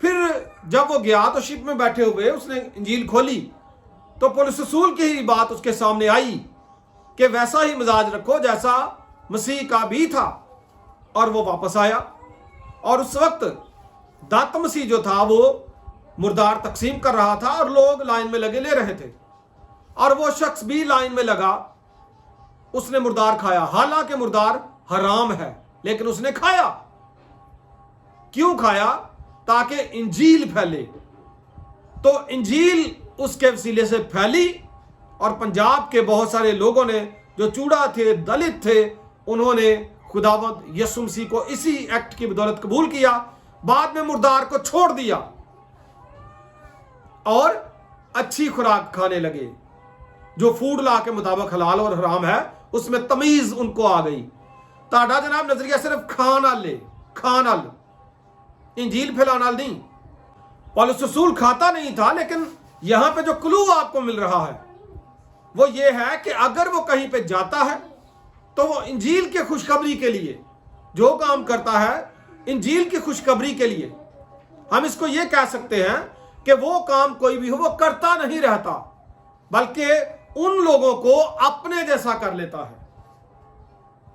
پھر جب وہ گیا تو شپ میں بیٹھے ہوئے اس نے انجیل کھولی تو پولس رسول کی ہی بات اس کے سامنے آئی کہ ویسا ہی مزاج رکھو جیسا مسیح کا بھی تھا، اور وہ واپس آیا، اور اس وقت دت مسیح جو تھا وہ مردار تقسیم کر رہا تھا اور لوگ لائن میں لگے لے رہے تھے، اور وہ شخص بھی لائن میں لگا، اس نے مردار کھایا، حالانکہ مردار حرام ہے لیکن اس نے کھایا۔ کیوں کھایا؟ تاکہ انجیل پھیلے۔ تو انجیل اس کے وسیلے سے پھیلی، اور پنجاب کے بہت سارے لوگوں نے جو چوڑا تھے، دلت تھے، انہوں نے خداوند یسوع مسیح کو اسی ایکٹ کی بدولت قبول کیا، بعد میں مردار کو چھوڑ دیا اور اچھی خوراک کھانے لگے۔ جو فوڈ لا کے مطابق حلال اور حرام ہے اس میں تمیز ان کو آ گئی۔ تاڑا جناب نظریہ صرف کھانا لے، کھانا لے، انجیل پھیلانا نہیں۔ پولس رسول کھاتا نہیں تھا، لیکن یہاں پہ جو کلو آپ کو مل رہا ہے وہ یہ ہے کہ اگر وہ کہیں پہ جاتا ہے تو وہ انجیل کی خوشخبری کے لیے جو کام کرتا ہے، انجیل کی خوشخبری کے لیے، ہم اس کو یہ کہہ سکتے ہیں کہ وہ کام کوئی بھی ہو وہ کرتا نہیں رہتا، بلکہ ان لوگوں کو اپنے جیسا کر لیتا ہے۔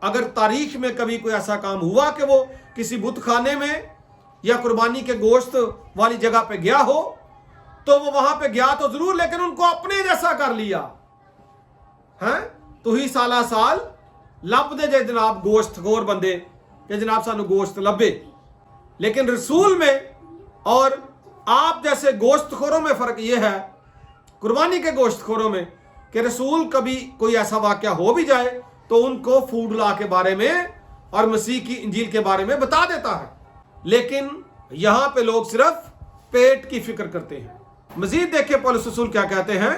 اگر تاریخ میں کبھی کوئی ایسا کام ہوا کہ وہ کسی بت خانے میں یا قربانی کے گوشت والی جگہ پہ گیا ہو تو وہ وہاں پہ گیا تو ضرور، لیکن ان کو اپنے جیسا کر لیا ہے۔ تو ہی سالہ سال لب دے جے جناب گوشت خور بندے کہ جناب سانو گوشت لبے، لیکن رسول میں اور آپ جیسے گوشت خوروں میں فرق یہ ہے، قربانی کے گوشت خوروں میں، کہ رسول کبھی کوئی ایسا واقعہ ہو بھی جائے تو ان کو فوڈ لا کے بارے میں اور مسیح کی انجیل کے بارے میں بتا دیتا ہے، لیکن یہاں پہ لوگ صرف پیٹ کی فکر کرتے ہیں۔ مزید دیکھیں پولس رسول کیا کہتے ہیں،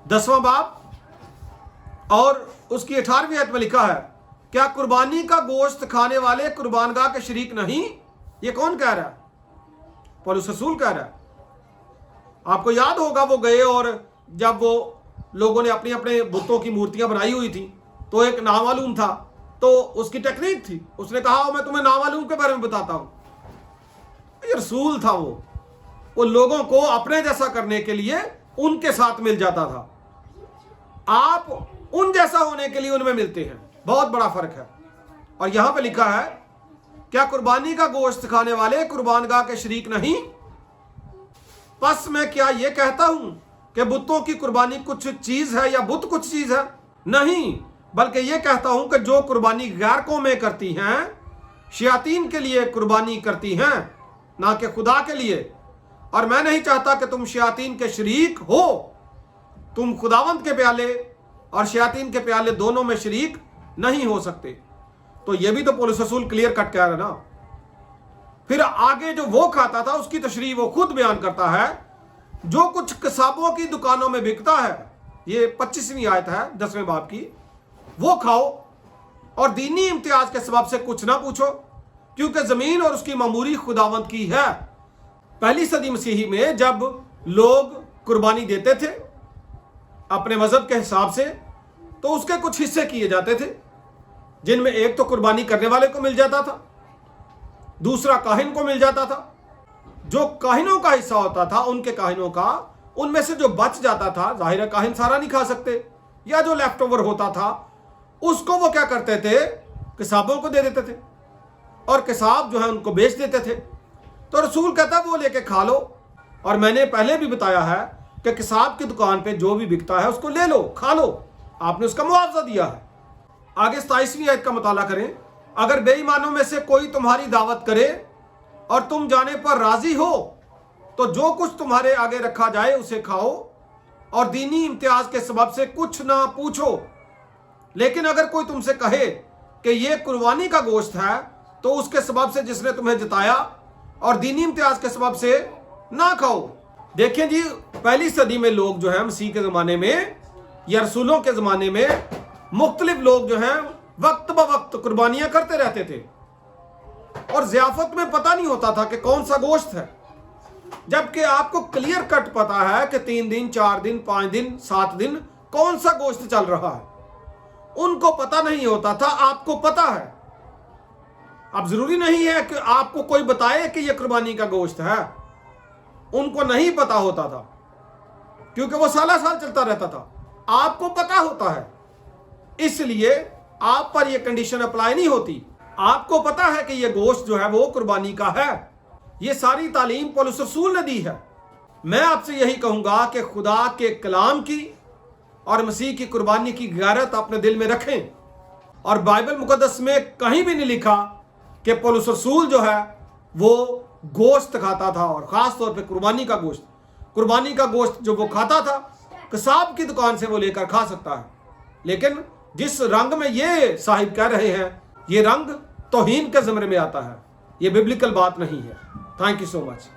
10واں باب اور اس کی 18ویں آیت میں لکھا ہے، کیا قربانی کا گوشت کھانے والے قربان گاہ کے شریک نہیں؟ یہ کون کہہ رہا ہے؟ پولس رسول کہہ رہا ہے۔ آپ کو یاد ہوگا وہ گئے اور جب وہ لوگوں نے اپنے اپنے بتوں کی مورتیاں بنائی ہوئی تھی تو ایک نامعلوم تھا، تو اس کی ٹیکنیک تھی، اس نے کہا میں تمہیں نامعلوم کے بارے میں بتاتا ہوں۔ یہ رسول تھا، وہ لوگوں کو اپنے جیسا کرنے کے لیے ان کے ساتھ مل جاتا تھا۔ آپ ان جیسا ہونے کے لیے ان میں ملتے ہیں، بہت بڑا فرق ہے۔ اور یہاں پہ لکھا ہے کیا قربانی کا گوشت کھانے والے قربان گاہ کے شریک نہیں؟ پس میں کیا یہ کہتا ہوں کہ بتوں کی قربانی کچھ چیز ہے یا بت کچھ چیز ہے؟ نہیں، بلکہ یہ کہتا ہوں کہ جو قربانی غیر قومیں کرتی ہیں شیاطین کے لیے قربانی کرتی ہیں، نہ کہ خدا کے لیے، اور میں نہیں چاہتا کہ تم شیاطین کے شریک ہو۔ تم خداوند کے پیالے اور شیاطین کے پیالے دونوں میں شریک نہیں ہو سکتے۔ تو یہ بھی تو پولس رسول کلیئر کٹ کہہ رہا ہے نا۔ پھر آگے جو وہ کھاتا تھا اس کی تشریح وہ خود بیان کرتا ہے، جو کچھ قصابوں کی دکانوں میں بکتا ہے، یہ 25ویں آیت ہے 10ویں باب کی، وہ کھاؤ اور دینی امتیاز کے سبب سے کچھ نہ پوچھو، کیونکہ زمین اور اس کی معموری خداوند کی ہے۔ پہلی صدی مسیحی میں جب لوگ قربانی دیتے تھے اپنے مذہب کے حساب سے تو اس کے کچھ حصے کیے جاتے تھے، جن میں ایک تو قربانی کرنے والے کو مل جاتا تھا، دوسرا کاہن کو مل جاتا تھا۔ جو کاہنوں کا حصہ ہوتا تھا ان کے کاہنوں کا، ان میں سے جو بچ جاتا تھا، ظاہر ہے کاہن سارا نہیں کھا سکتے، یا جو لیفٹ اوور ہوتا تھا اس کو وہ کیا کرتے تھے، قصابوں کو دے دیتے تھے، اور قصاب جو ہے ان کو بیچ دیتے تھے۔ تو رسول کہتا ہے وہ لے کے کھا لو، اور میں نے پہلے بھی بتایا ہے کہ قصاب کی دکان پہ جو بھی بکتا ہے اس کو لے لو، کھا لو، آپ نے اس کا معاوضہ دیا ہے۔ آگے 27ویں آیت کا مطالعہ کریں، اگر بے ایمانوں میں سے کوئی تمہاری دعوت کرے اور تم جانے پر راضی ہو تو جو کچھ تمہارے آگے رکھا جائے اسے کھاؤ اور دینی امتیاز کے سبب سے کچھ نہ پوچھو۔ لیکن اگر کوئی تم سے کہے کہ یہ قربانی کا گوشت ہے تو اس کے سبب سے جس نے تمہیں جتایا اور دینی امتیاز کے سبب سے نہ کھاؤ۔ دیکھیں جی، پہلی صدی میں لوگ جو ہیں مسیح کے زمانے میں یا رسولوں کے زمانے میں مختلف لوگ جو ہیں وقت بہ وقت قربانیاں کرتے رہتے تھے، اور ضیافت میں پتہ نہیں ہوتا تھا کہ کون سا گوشت ہے، جبکہ آپ کو کلیئر کٹ پتا ہے کہ 3 دن 4 دن 5 دن 7 دن کون سا گوشت چل رہا ہے۔ ان کو پتہ نہیں ہوتا تھا، آپ کو پتہ ہے۔ اب ضروری نہیں ہے کہ آپ کو کوئی بتائے کہ یہ قربانی کا گوشت ہے، ان کو نہیں پتا ہوتا تھا کیونکہ وہ سالہ سال چلتا رہتا تھا، آپ کو پتا ہوتا ہے، اس لیے آپ پر یہ کنڈیشن اپلائی نہیں ہوتی، آپ کو پتا ہے کہ یہ گوشت جو ہے وہ قربانی کا ہے۔ یہ ساری تعلیم پولس رسول نے دی ہے۔ میں آپ سے یہی کہوں گا کہ خدا کے کلام کی اور مسیح کی قربانی کی غیرت اپنے دل میں رکھیں، اور بائبل مقدس میں کہیں بھی نہیں لکھا کہ پولس رسول جو ہے وہ گوشت کھاتا تھا، اور خاص طور پہ قربانی کا گوشت۔ قربانی کا گوشت جو وہ کھاتا تھا قصاب کی دکان سے وہ لے کر کھا سکتا ہے، لیکن جس رنگ میں یہ صاحب کہہ رہے ہیں یہ رنگ توہین کے زمرے میں آتا ہے، یہ ببلیکل بات نہیں ہے۔ Thank you so much.